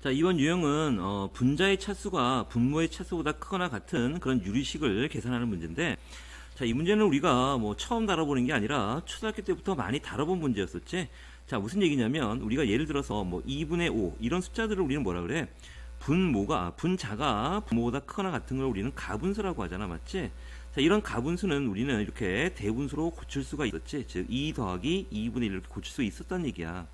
자, 이번 유형은 분자의 차수가 분모의 차수보다 크거나 같은 그런 유리식을 계산하는 문제인데, 자, 이 문제는 우리가 뭐 처음 다뤄보는 게 아니라 초등학교 때부터 많이 다뤄본 문제였었지. 자, 무슨 얘기냐면 우리가 예를 들어서 뭐 2분의 5 이런 숫자들을 우리는 뭐라 그래? 분자가 분모보다 크거나 같은 걸 우리는 가분수라고 하잖아, 맞지? 자, 이런 가분수는 우리는 이렇게 대분수로 고칠 수가 있었지. 즉 2 더하기 2분의 1 이렇게 고칠 수 있었단 얘기야.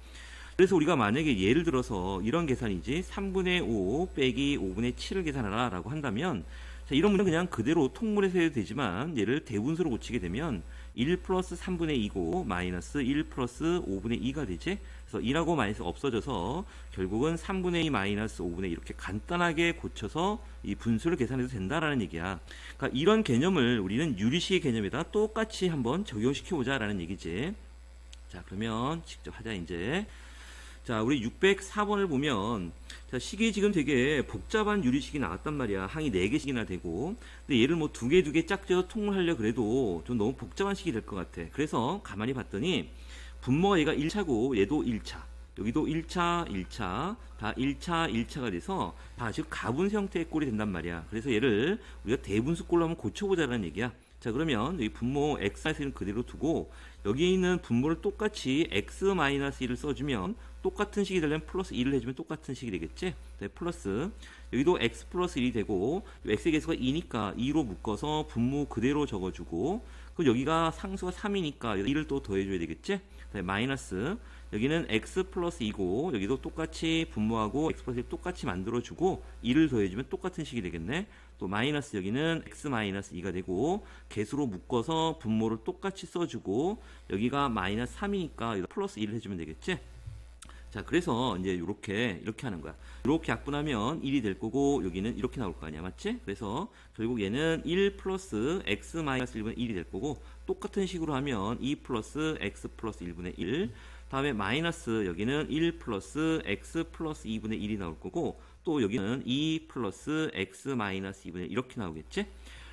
그래서 우리가 만약에 예를 들어서 이런 계산이지, 3분의 5 빼기 5분의 7을 계산하라 라고 한다면, 자, 이런 문제는 그냥 그대로 통분해서 해도 되지만 얘를 대분수로 고치게 되면 1 플러스 3분의 2고 마이너스 1 플러스 5분의 2가 되지. 그래서 1하고 마이너스 없어져서 결국은 3분의 2 마이너스 5분의 2 이렇게 간단하게 고쳐서 이 분수를 계산해도 된다라는 얘기야. 그러니까 이런 개념을 우리는 유리식의 개념에다 똑같이 한번 적용시켜보자 라는 얘기지. 자, 그러면 직접 하자 이제. 자, 우리 604번을 보면, 자, 식이 지금 되게 복잡한 유리식이 나왔단 말이야. 항이 4개씩이나 되고. 근데 얘를 뭐 2개 짝지어서 통분하려 그래도 좀 너무 복잡한 식이 될 것 같아. 그래서 가만히 봤더니 분모가 얘가 1차고 얘도 1차. 여기도 1차, 1차, 다 1차, 1차가 돼서 다 지금 가분수 형태의 꼴이 된단 말이야. 그래서 얘를 우리가 대분수 꼴로 한번 고쳐보자라는 얘기야. 자, 그러면 여기 분모 x는 그대로 두고 여기 있는 분모를 똑같이 x-1을 써주면 똑같은 식이 되려면 플러스 1을 해주면 똑같은 식이 되겠지? 네, 플러스 여기도 x 플러스 1이 되고 x의 개수가 2니까 2로 묶어서 분모 그대로 적어주고, 그리고 여기가 상수가 3이니까 1을 또 더해줘야 되겠지? 네, 마이너스 여기는 x 플러스 2고 여기도 똑같이 분모하고 x 플러스 1 똑같이 만들어주고 2를 더해주면 똑같은 식이 되겠네. 또 마이너스 여기는 x 마이너스 2가 되고 개수로 묶어서 분모를 똑같이 써주고 여기가 마이너스 3이니까 플러스 1을 해주면 되겠지. 자, 그래서 이제 이렇게 하는 거야. 이렇게 약분하면 1이 될 거고 여기는 이렇게 나올 거 아니야, 맞지? 그래서 결국 얘는 1 플러스 x 마이너스 1분의 1이 될 거고, 똑같은 식으로 하면 2 플러스 x 플러스 1분의 1, 다음에 마이너스 여기는 1 플러스 x 플러스 2분의 1이 나올 거고, 또 여기는 2 플러스 x 마이너스 2분의 1 이렇게 나오겠지?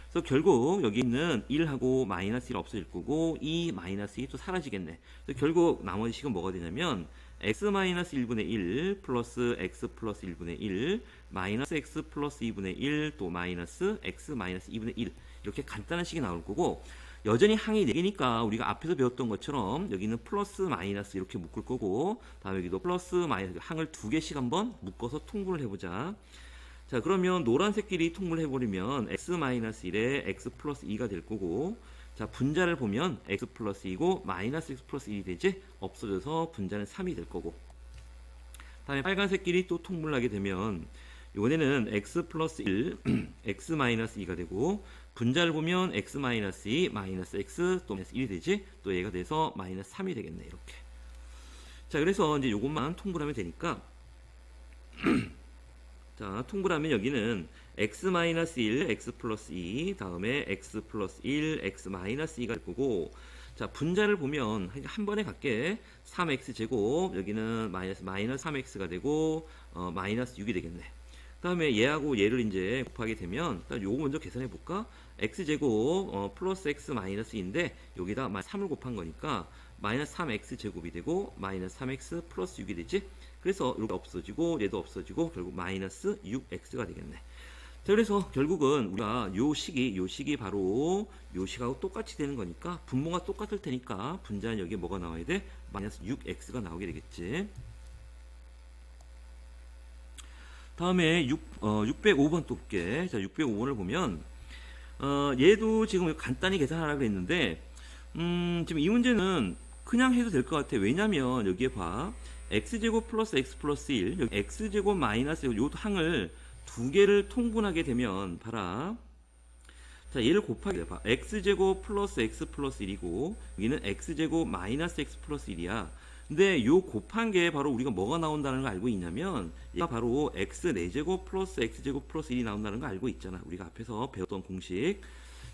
그래서 결국 여기 있는 1하고 마이너스 1 없어질 거고 2 마이너스 2 또 사라지겠네. 그래서 결국 나머지 식은 뭐가 되냐면 x 마이너스 1분의 1 플러스 x 플러스 1분의 1 마이너스 x 플러스 2분의 1 또 마이너스 x 마이너스 2분의 1 이렇게 간단한 식이 나올 거고, 여전히 항이 4개니까 우리가 앞에서 배웠던 것처럼 여기는 플러스 마이너스 이렇게 묶을 거고, 다음에 여기도 플러스 마이너스 항을 2개씩 한번 묶어서 통분을 해보자. 자, 그러면 노란색끼리 통분을 해버리면 x-1에 x 플러스 2가 될 거고, 자, 분자를 보면 x 플러스 2고 마이너스 x 플러스 1이 되지? 없어져서 분자는 3이 될 거고, 다음에 빨간색끼리 또 통분을 하게 되면 이번에는 x 플러스 1, x 마이너스 2가 되고, 분자를 보면 x 마이너스 2, 마이너스 x 또 마이너스 1이 되지? 또 얘가 돼서 마이너스 3이 되겠네, 이렇게. 자, 그래서 이제 요것만 통분하면 되니까 자, 통분하면 여기는 x-1, x 플러스 2, 다음에 x 플러스 1, x 마이너스 2가 될 거고, 자, 분자를 보면 한 번에 갈게. 3x제곱, 여기는 마이너스 3x가 되고, 마이너스 6이 되겠네. 다음에 얘하고 얘를 이제 곱하게 되면, 요거 먼저 계산해 볼까? x제곱, 플러스 x 마이너스 2인데, 여기다 3을 곱한 거니까, 마이너스 3x제곱이 되고, 마이너스 3x 플러스 6이 되지? 그래서 이렇게 없어지고 얘도 없어지고 결국 마이너스 6x가 되겠네. 자, 그래서 결국은 우리가 요 식이 바로 요 식하고 똑같이 되는 거니까 분모가 똑같을 테니까 분자는 여기에 뭐가 나와야 돼? 마이너스 6x가 나오게 되겠지. 다음에 605번 또 볼게. 자, 605번을 보면 얘도 지금 간단히 계산하라고 했는데 지금 이 문제는 그냥 해도 될 것 같아. 왜냐면 여기에 봐. x제곱 플러스 x 플러스 1, 여기 x제곱 마이너스 요 항을 2개를 통분하게 되면 봐라. 자, 얘를 곱하게 돼 봐. x제곱 플러스 x 플러스 1이고 여기는 x제곱 마이너스 x 플러스 1이야. 근데 요 곱한 게 바로 우리가 뭐가 나온다는 걸 알고 있냐면 얘가 바로 x 4제곱 플러스 x제곱 플러스 1이 나온다는 걸 알고 있잖아. 우리가 앞에서 배웠던 공식.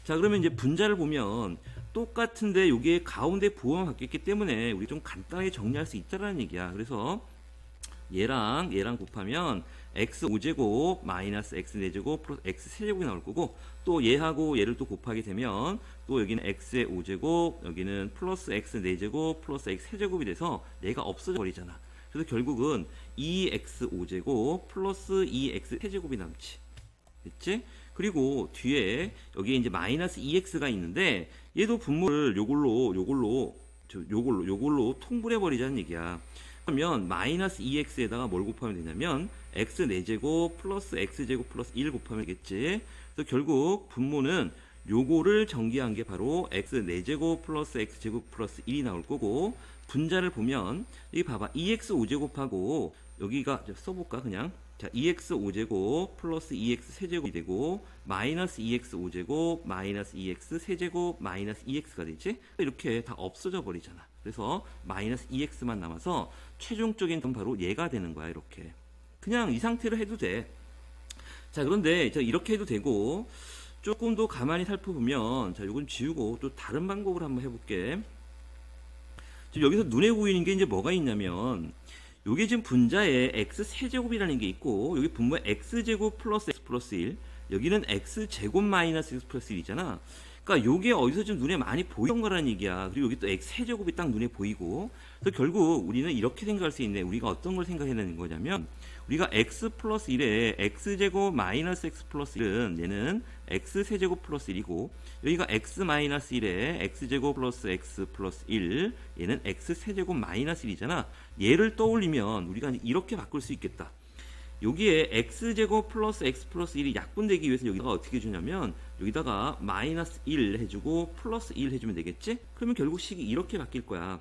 자, 그러면 이제 분자를 보면 똑같은데 여기에 가운데 부호만 바뀌었기 때문에 우리 좀 간단하게 정리할 수 있다는 얘기야. 그래서 얘랑 곱하면 x 5제곱 마이너스 x 4제곱 플러스 x 3제곱이 나올 거고, 또 얘하고 얘를 또 곱하게 되면 또 여기는 x의 5제곱 여기는 플러스 x 4제곱 플러스 x 3제곱이 돼서 얘가 없어져 버리잖아. 그래서 결국은 2x5제곱 플러스 2x 세제곱이 남지. 됐지? 그리고 뒤에 여기에 이제 마이너스 2x가 있는데 얘도 분모를 요걸로 통분해 버리자는 얘기야. 그러면 마이너스 2x에다가 뭘 곱하면 되냐면 x 4제곱 플러스 x제곱 플러스 1 곱하면 되겠지. 그래서 결국 분모는 요거를 전개한 게 바로 x 4제곱 플러스 x제곱 플러스 1이 나올 거고, 분자를 보면 여기 봐봐, 2x 5제곱하고 여기가 써볼까 그냥. 자, 2x 5제곱 플러스 2x 세제곱이 되고 마이너스 2x 5제곱 마이너스 2x 세제곱 마이너스 2x가 되지. 이렇게 다 없어져 버리잖아. 그래서 마이너스 2x만 남아서 최종적인 건 바로 얘가 되는 거야. 이렇게 그냥 이 상태로 해도 돼. 자, 그런데 이렇게 해도 되고, 조금 더 가만히 살펴보면, 자, 요건 지우고 또 다른 방법을 한번 해볼게. 지금 여기서 눈에 보이는 게 이제 뭐가 있냐면, 요게 지금 분자에 x 세제곱이라는 게 있고, 여기 분모에 x제곱 플러스 x 플러스 1, 여기는 x제곱 마이너스 x 플러스 1이잖아. 그러니까 요게 어디서 좀 눈에 많이 보이던 거라는 얘기야. 그리고 여기 또 x 세제곱이 딱 눈에 보이고, 그래서 결국 우리는 이렇게 생각할 수 있네. 우리가 어떤 걸 생각해내는 거냐면, 우리가 x 플러스 1에 x제곱 마이너스 x 플러스 1은 얘는 x 세제곱 플러스 1이고, 여기가 x 마이너스 1에 x제곱 플러스 x 플러스 1, 얘는 x 세제곱 마이너스 1이잖아. 얘를 떠올리면 우리가 이렇게 바꿀 수 있겠다. 여기에 x제곱 플러스 x 플러스 1이 약분되기 위해서 여기다가 어떻게 주냐면, 여기다가 마이너스 1 해주고 플러스 1 해주면 되겠지? 그러면 결국 식이 이렇게 바뀔 거야.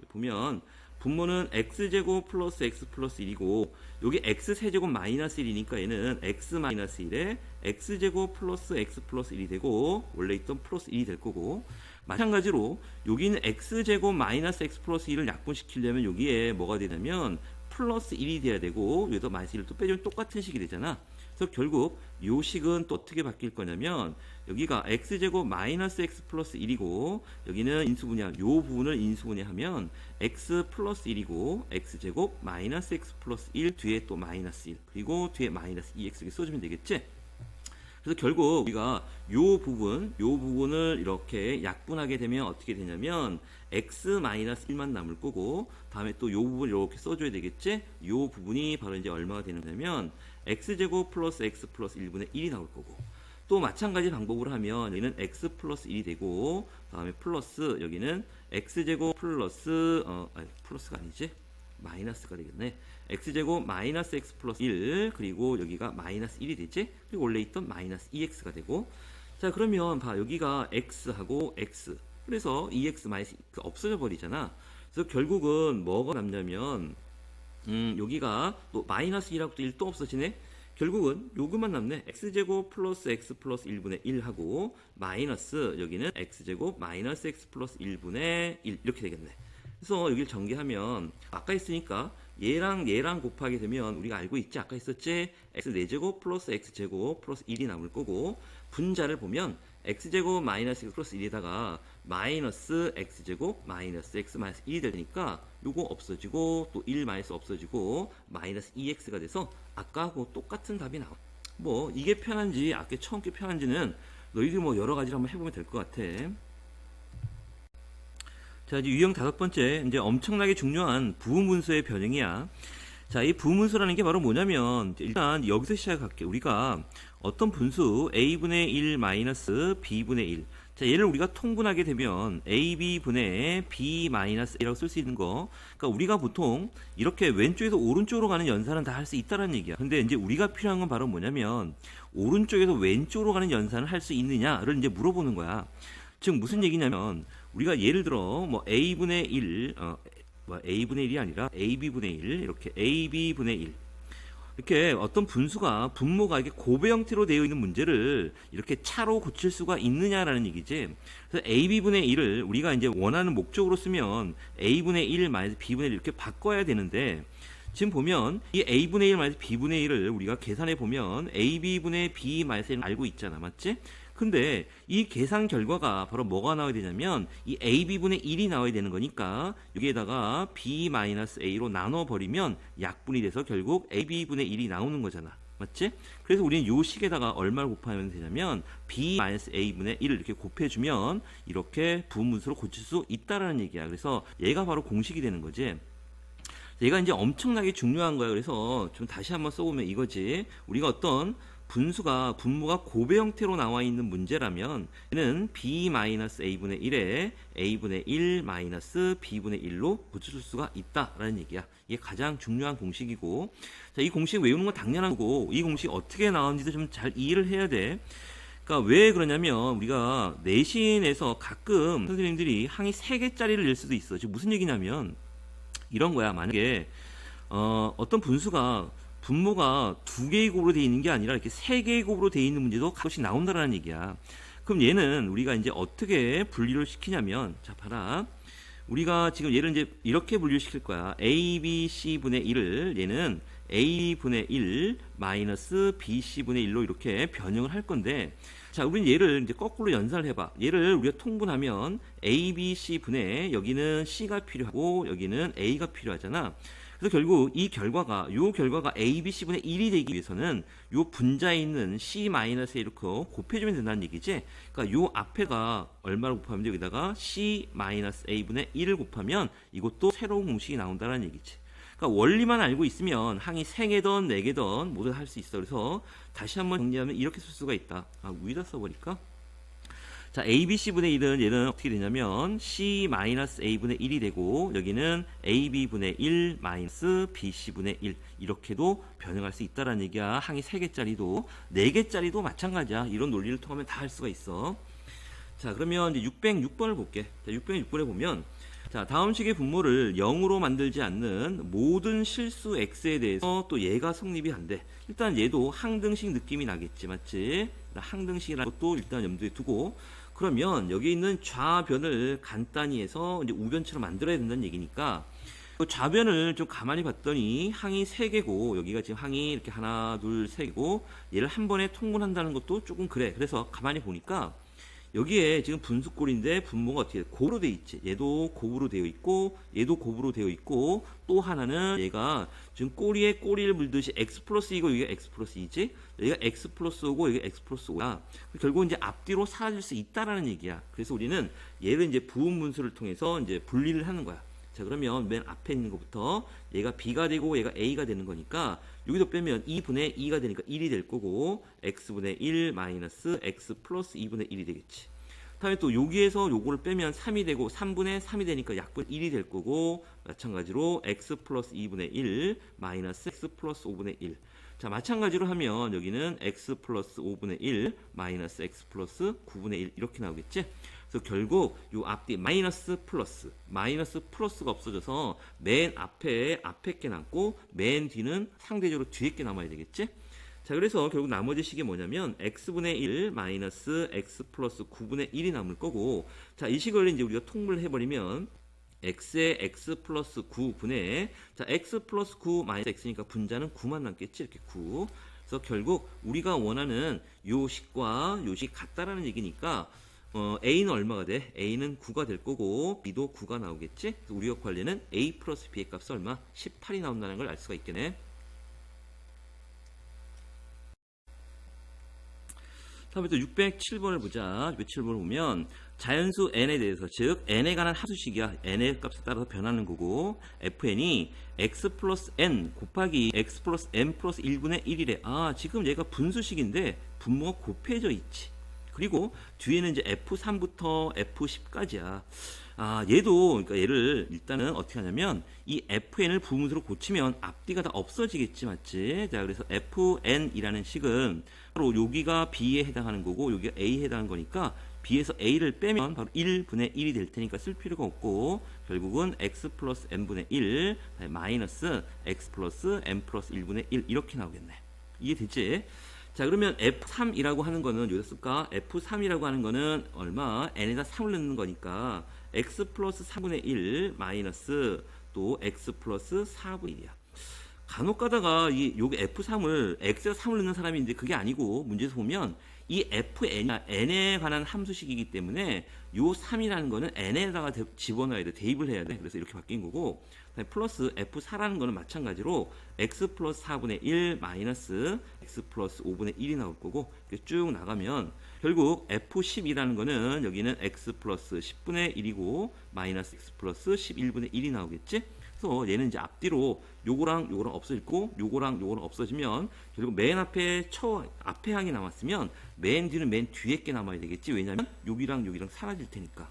보면 분모는 x제곱 플러스 x 플러스 1이고, 여기 x 세제곱 마이너스 1이니까 얘는 x 마이너스 1에 x제곱 플러스 x 플러스 1이 되고, 원래 있던 플러스 1이 될 거고, 마찬가지로 여기는 x제곱 마이너스 x 플러스 1을 약분시키려면 여기에 뭐가 되냐면 플러스 1이 돼야 되고, 여기서 마이너스 1을 또 빼주면 똑같은 식이 되잖아. 그래서 결국 요 식은 또 어떻게 바뀔 거냐면, 여기가 x제곱 마이너스 x 플러스 1이고, 여기는 인수분해, 요 부분을 인수분해하면 x 플러스 1이고, x제곱 마이너스 x 플러스 1 뒤에 또 마이너스 1, 그리고 뒤에 마이너스 2x 이렇게 써주면 되겠지? 그래서 결국 우리가 요 부분을 이렇게 약분하게 되면 어떻게 되냐면 x-1만 남을 거고, 다음에 또 요 부분 이렇게 써줘야 되겠지? 요 부분이 바로 이제 얼마가 되냐면 x제곱 플러스 x 플러스 1분의 1이 나올 거고, 또 마찬가지 방법으로 하면 여기는 x 플러스 1이 되고, 다음에 플러스 여기는 x제곱 플러스 플러스가 아니지? 마이너스가 되겠네. x제곱 마이너스 x 플러스 1, 그리고 여기가 마이너스 1이 되지? 그리고 원래 있던 마이너스 2x가 되고, 자, 그러면 봐, 여기가 x하고 x, 그래서 2x 마이너스 없어져 버리잖아. 그래서 결국은 뭐가 남냐면 여기가 또 마이너스 1하고 또 1 또 없어지네. 결국은 요것만 남네. x제곱 플러스 x 플러스 1분의 1하고 마이너스 여기는 x제곱 마이너스 x 플러스 1분의 1 이렇게 되겠네. 그래서 여기를 전개하면 아까 했으니까 얘랑 곱하게 되면 우리가 알고 있지? 아까 했었지? x 4제곱 플러스 x제곱 플러스 1이 남을 거고, 분자를 보면 x제곱 마이너스 x 플러스 1에다가 마이너스 x제곱 마이너스 x 마이너스 1이 되니까 요거 없어지고, 또 1 마이너스 없어지고 마이너스 2x가 돼서 아까하고 똑같은 답이 나와. 뭐 이게 편한지 아까 처음 게 편한지는 너희들 뭐 여러 가지를 한번 해보면 될 것 같아. 자, 이제 유형 5번째, 이제 엄청나게 중요한 부분분수의 변형이야. 자, 이 부분분수라는 게 바로 뭐냐면, 일단 여기서 시작할게. 우리가 어떤 분수 a분의 1 마이너스 b분의 1. 자, 얘를 우리가 통분하게 되면 ab분의 b 마이너스 a라고 쓸 수 있는 거. 그러니까 우리가 보통 이렇게 왼쪽에서 오른쪽으로 가는 연산은 다 할 수 있다는 얘기야. 근데 이제 우리가 필요한 건 바로 뭐냐면, 오른쪽에서 왼쪽으로 가는 연산을 할 수 있느냐를 이제 물어보는 거야. 즉 무슨 얘기냐면, 우리가 예를 들어 뭐 a분의 1, a분의 1이 아니라 ab분의 1, 이렇게 ab분의 1, 이렇게 어떤 분수가 분모가 이렇게 곱의 형태로 되어 있는 문제를 이렇게 차로 고칠 수가 있느냐라는 얘기지. 그래서 ab분의 1을 우리가 이제 원하는 목적으로 쓰면 a분의 1 마이너스 b분의 1 이렇게 바꿔야 되는데, 지금 보면 이 a분의 1 마이너스 b분의 1을 우리가 계산해 보면 ab분의 b 마이너스 1을 알고 있잖아, 맞지? 근데 이 계산 결과가 바로 뭐가 나와야 되냐면 이 ab분의 1이 나와야 되는 거니까 여기에다가 b-a로 나눠버리면 약분이 돼서 결국 ab분의 1이 나오는 거잖아, 맞지? 그래서 우리는 요 식에다가 얼마를 곱하면 되냐면 b-a분의 1을 이렇게 곱해주면 이렇게 부분분수로 고칠 수 있다라는 얘기야. 그래서 얘가 바로 공식이 되는 거지. 얘가 이제 엄청나게 중요한 거야. 그래서 좀 다시 한번 써보면 이거지. 우리가 어떤 분모가 곱의 형태로 나와 있는 문제라면 얘는 b-a분의 1에 a분의 1 마이너스 b분의 1로 고쳐줄 수가 있다라는 얘기야. 이게 가장 중요한 공식이고, 자, 이 공식 외우는 건 당연한 거고, 이 공식 어떻게 나오는지도 좀 잘 이해를 해야 돼. 그러니까 왜 그러냐면 우리가 내신에서 가끔 선생님들이 항이 3개짜리를 낼 수도 있어. 지금 무슨 얘기냐면 이런 거야. 만약에 어떤 분모가 2개의 곱으로 되어 있는 게 아니라 이렇게 3개의 곱으로 되어 있는 문제도 가끔씩 나온다라는 얘기야. 그럼 얘는 우리가 이제 어떻게 분리를 시키냐면, 자, 봐라. 우리가 지금 얘를 이제 이렇게 분리를 시킬 거야. a, b, c분의 1을 얘는 a분의 1 마이너스 bc분의 1로 이렇게 변형을 할 건데, 자, 우리는 얘를 이제 거꾸로 연산을 해봐. 얘를 우리가 통분하면 a, b, c 분의 여기는 c가 필요하고 여기는 a가 필요하잖아. 그래서 결국 이 결과가 a, b, c분의 1이 되기 위해서는 요 분자에 있는 c-에 이렇게 곱해주면 된다는 얘기지. 그러니까 요 앞에가 얼마를 곱하면 돼? 여기다가 c-a분의 1을 곱하면 이것도 새로운 공식이 나온다는 얘기지. 그러니까 원리만 알고 있으면 항이 3개든 4개든 모두 할 수 있어. 그래서 다시 한번 정리하면 이렇게 쓸 수가 있다. 위에다 써버릴까? 자, a, b, c분의 1은 얘는 어떻게 되냐면 c-a분의 1이 되고 여기는 ab분의 1 마이너스 bc분의 1 이렇게도 변형할 수 있다라는 얘기야. 항이 3개짜리도 4개짜리도 마찬가지야. 이런 논리를 통하면 다 할 수가 있어. 자, 그러면 이제 606번을 볼게. 자, 606번에 보면, 자, 다음 식의 분모를 0으로 만들지 않는 모든 실수 x에 대해서 또 얘가 성립이 안 돼. 일단 얘도 항등식 느낌이 나겠지, 맞지? 항등식이라는 것도 일단 염두에 두고, 그러면 여기 있는 좌변을 간단히 해서 이제 우변처럼 만들어야 된다는 얘기니까, 그 좌변을 좀 가만히 봤더니 항이 3개고 여기가 지금 항이 이렇게 하나, 둘, 3개고 얘를 한 번에 통분한다는 것도 조금 그래. 그래서 가만히 보니까 여기에 지금 분수꼴인데 분모가 어떻게 곱으로 되어 있지. 얘도 곱으로 되어 있고 얘도 곱으로 되어 있고 또 하나는 얘가 지금 꼬리에 꼬리를 물듯이 x 플러스 이고 여기가 x 플러스 2지. 여기가 x 플러스 5고 여기가 x 플러스 5야. 결국 이제 앞뒤로 사라질 수 있다라는 얘기야. 그래서 우리는 얘를 이제 부분 분수를 통해서 이제 분리를 하는 거야. 자, 그러면 맨 앞에 있는 것부터 얘가 b가 되고 얘가 a가 되는 거니까 여기도 빼면 2분의 2가 되니까 1이 될 거고 x분의 1 마이너스 x 플러스 2분의 1이 되겠지. 다음에 또 여기에서 요거를 빼면 3이 되고 3분의 3이 되니까 약분 1이 될 거고 마찬가지로 x 플러스 2분의 1 마이너스 x 플러스 5분의 1. 자, 마찬가지로 하면 여기는 x 플러스 5분의 1 마이너스 x 플러스 9분의 1 이렇게 나오겠지. 그래서 결국 요 앞뒤 마이너스 플러스가 없어져서 맨 앞에 게 남고 맨 뒤는 상대적으로 뒤에 게 남아야 되겠지. 자, 그래서 결국 나머지 식이 뭐냐면 x분의 1 마이너스 x 플러스 9분의 1이 남을 거고, 자, 이 식을 이제 우리가 통분을 해버리면 x의 x 플러스 9분의, 자, x 플러스 9 마이너스 x니까 분자는 9만 남겠지. 이렇게 9. 그래서 결국 우리가 원하는 요 식과 요 식 같다라는 얘기니까 a는 얼마가 돼? a는 9가 될 거고 b도 9가 나오겠지. 그래서 우리가 구할 얘는 a 플러스 b의 값이 얼마? 18이 나온다는 걸 알 수가 있겠네. 다음에 또 607번을 보자. 607번을 보면 자연수 n에 대해서, 즉 n에 관한 함수식이야. n의 값에 따라서 변하는 거고 fn이 x 플러스 n 곱하기 x 플러스 n 플러스 1분의 1이래. 아, 지금 얘가 분수식인데 분모가 곱해져 있지. 그리고 뒤에는 이제 F3부터 F10까지야. 아, 얘도, 그러니까 얘를 일단은 어떻게 하냐면, 이 FN을 부분수로 고치면 앞뒤가 다 없어지겠지, 맞지? 자, 그래서 FN이라는 식은 바로 여기가 B에 해당하는 거고, 여기가 A에 해당하는 거니까, B에서 A를 빼면 바로 1분의 1이 될 테니까 쓸 필요가 없고, 결국은 X 플러스 N분의 1, 마이너스 X 플러스 N 플러스 1분의 1, 이렇게 나오겠네. 이해되지? 자, 그러면 F3이라고 하는 거는 여기다 쓸까? F3이라고 하는 거는 얼마? n에다 3을 넣는 거니까 x 플러스 4분의 1 마이너스 또 x 플러스 4분의 1이야. 간혹 가다가 여기 F3을 x에다 3을 넣는 사람이 있는데 그게 아니고 문제에서 보면 이 n에 관한 함수식이기 때문에 요 3이라는 거는 n에다가 집어넣어야 돼. 대입을 해야 돼. 그래서 이렇게 바뀐 거고, 플러스 F4라는 거는 마찬가지로 x 플러스 4분의 1 마이너스 x 플러스 5분의 1이 나올 거고, 이렇게 쭉 나가면 결국 F10이라는 거는 여기는 x 플러스 10분의 1이고 마이너스 x 플러스 11분의 1이 나오겠지. 그래서 얘는 이제 앞뒤로 요거랑 요거랑 없어지고 요거랑 요거랑 없어지면 결국 맨 앞에 앞에 항이 남았으면 맨 뒤는 맨 뒤에 게 남아야 되겠지. 왜냐면 여기랑 여기랑 사라질 테니까.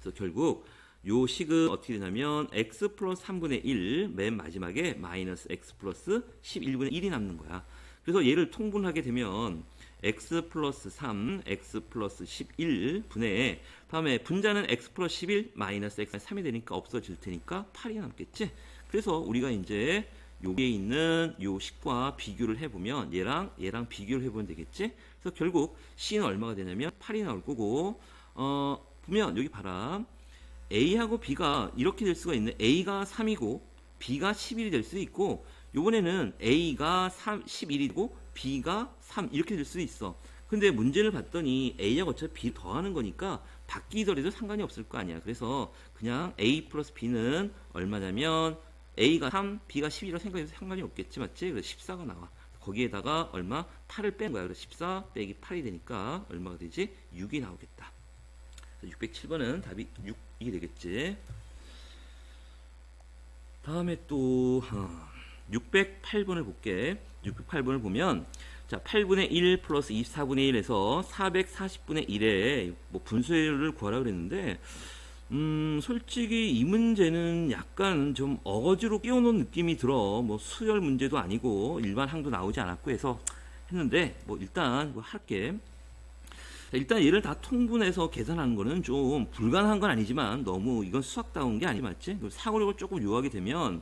그래서 결국 요 식은 어떻게 되냐면 x 플러스 3분의 1 맨 마지막에 마이너스 x 플러스 11분의 1이 남는 거야. 그래서 얘를 통분하게 되면 x 플러스 3, x 플러스 11 분의 다음에 분자는 x 플러스 11 마이너스 x 3이 되니까 없어질 테니까 8이 남겠지. 그래서 우리가 이제 여기에 있는 요 식과 비교를 해보면 얘랑 비교를 해보면 되겠지. 그래서 결국 c는 얼마가 되냐면 8이 나올 거고 보면 여기 봐라. A하고 B가 이렇게 될 수가 있네. A가 3이고 B가 11이 될 수 있고 요번에는 A가 11이고 B가 3 이렇게 될 수 있어. 근데 문제를 봤더니 A하고 어차피 B 더하는 거니까 바뀌더라도 상관이 없을 거 아니야. 그래서 그냥 A 플러스 B는 얼마냐면 A가 3, B가 11이라고 생각해도 상관이 없겠지. 맞지? 그래서 14가 나와. 거기에다가 얼마? 8을 뺀 거야. 그래서 14 빼기 8이 되니까 얼마가 되지? 6이 나오겠다. 607번은 답이 6이 되겠지. 다음에 또 608번을 볼게. 608번을 보면 자 8분의 1 플러스 24분의 1에서 440분의 1에 뭐 분수를 구하라 그랬는데 솔직히 이 문제는 약간 좀 어거지로 끼워놓은 느낌이 들어. 뭐 수열 문제도 아니고 일반 항도 나오지 않았고 해서 했는데 뭐 일단 뭐 할게. 일단 얘를 다 통분해서 계산하는 거는 좀 불가능한 건 아니지만 너무 이건 수학다운 게 아니 맞지? 사고력을 조금 요하게 되면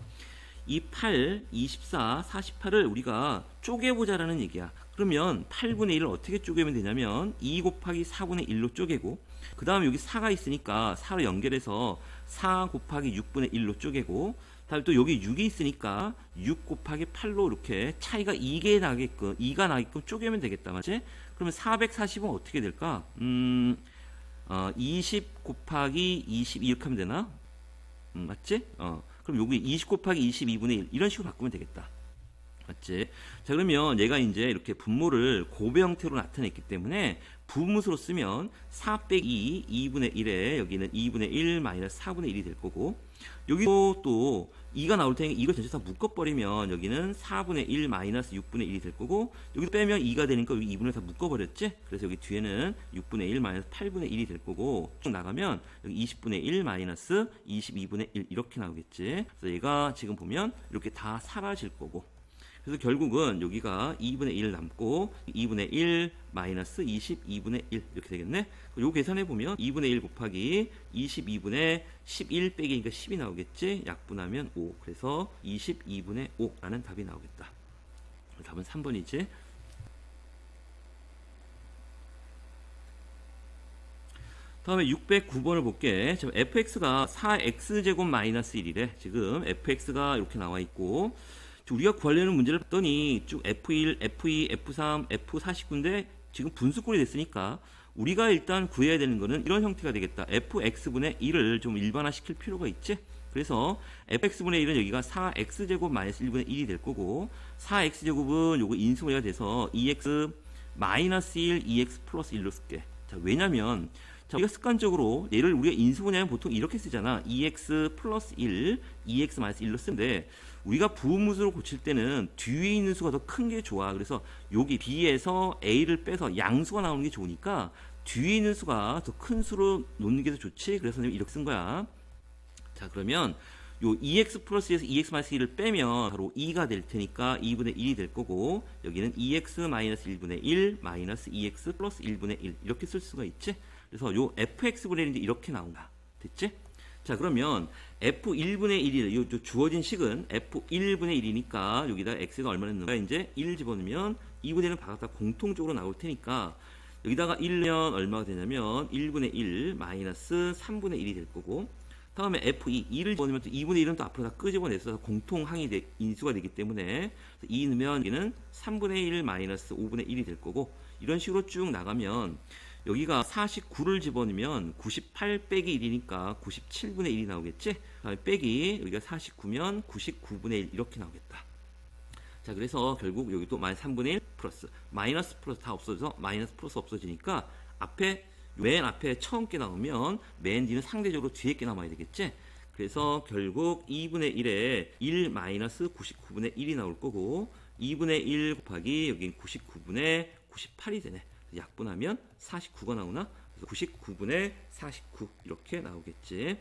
이 8, 24, 48을 우리가 쪼개보자라는 얘기야. 그러면 8분의 1을 어떻게 쪼개면 되냐면 2 곱하기 4분의 1로 쪼개고 그 다음에 여기 4가 있으니까 4로 연결해서 4 곱하기 6분의 1로 쪼개고 다음에 또 여기 6이 있으니까 6 곱하기 8로 이렇게 차이가 2가 나게끔 쪼개면 되겠다. 맞지? 그러면 440은 어떻게 될까? 20 곱하기 22 이렇게 하면 되나? 맞지? 그럼 여기 20 곱하기 22분의 1 이런 식으로 바꾸면 되겠다. 맞지? 자 그러면 얘가 이제 이렇게 분모를 곱의 형태로 나타냈기 때문에 부분수로 쓰면 4 빼기 2분의 1에 여기는 2분의 1 마이너스 4분의 1이 될 거고 여기도 또 2가 나올 테니까 이걸 전체 다 묶어버리면 여기는 4분의 1 마이너스 6분의 1이 될 거고 여기 빼면 2가 되니까 여기 2분의 1 다 묶어버렸지? 그래서 여기 뒤에는 6분의 1 마이너스 8분의 1이 될 거고 쭉 나가면 여기 20분의 1 마이너스 22분의 1 이렇게 나오겠지? 그래서 얘가 지금 보면 이렇게 다 사라질 거고 그래서 결국은 여기가 2분의 1 남고 2분의 1 마이너스 22분의 1 이렇게 되겠네. 요 계산해 보면 2분의 1 곱하기 22분의 11 빼기니까 10이 나오겠지. 약분하면 5. 그래서 22분의 5라는 답이 나오겠다. 답은 3번이지. 다음에 609번을 볼게. 지금 fx가 4x제곱 마이너스 1이래. 지금 fx가 이렇게 나와 있고 우리가 구하려는 문제를 봤더니 쭉 F1, F2, F3, F49인데 지금 분수꼴이 됐으니까 우리가 일단 구해야 되는 거는 이런 형태가 되겠다. Fx분의 1을 좀 일반화 시킬 필요가 있지. 그래서 Fx분의 1은 여기가 4x제곱 마이너스 1분의 1이 될 거고 4x제곱은 요거 인수분해가 돼서 2x 마이너스 1, 2x 플러스 1로 쓸게. 자, 왜냐면 자, 우리가 습관적으로 얘를 우리가 인수분해하면 보통 이렇게 쓰잖아. 2x 플러스 1, 2x 마이너스 1로 쓰는데 우리가 부분수로 고칠 때는 뒤에 있는 수가 더 큰 게 좋아. 그래서 여기 B에서 A를 빼서 양수가 나오는 게 좋으니까 뒤에 있는 수가 더 큰 수로 놓는 게 더 좋지. 그래서 이렇게 쓴 거야. 자 그러면 요 2x 플러스에서 2x 마이너스 1을 빼면 바로 2가 될 테니까 2분의 1이 될 거고 여기는 2x 마이너스 1분의 1 마이너스 2x 플러스 1분의 1 이렇게 쓸 수가 있지. 그래서 요 fx분의 1인데 이렇게 나온다. 됐지? 자 그러면 f1분의 1이 요 주어진 식은 f1분의 1이니까 여기다 x가 얼마나 있는가 이제 1 집어넣으면 2분의 1은 바깥다 공통적으로 나올 테니까 여기다가 1면 얼마가 되냐면 1분의 1 마이너스 3분의 1이 될 거고 다음에 f2 2를 집어넣으면 또 2분의 1은 또 앞으로 다 끄집어내서 공통항이 인수가 되기 때문에 2 넣으면 여기는 3분의 1 마이너스 5분의 1이 될 거고 이런 식으로 쭉 나가면 여기가 49를 집어넣으면 98 빼기 1이니까 97분의 1이 나오겠지? 다음에 빼기 여기가 49면 99분의 1 이렇게 나오겠다. 자 그래서 결국 여기도 마이너스 3분의 1 플러스 마이너스 플러스 다 없어져서 마이너스 플러스 없어지니까 앞에 맨 앞에 처음 게 나오면 맨 뒤는 상대적으로 뒤에 게 남아야 되겠지? 그래서 결국 2분의 1에 1 마이너스 99분의 1이 나올 거고 2분의 1 곱하기 여기 99분의 98이 되네. 약분하면 49가 나오나? 그래서 99분의 49 이렇게 나오겠지.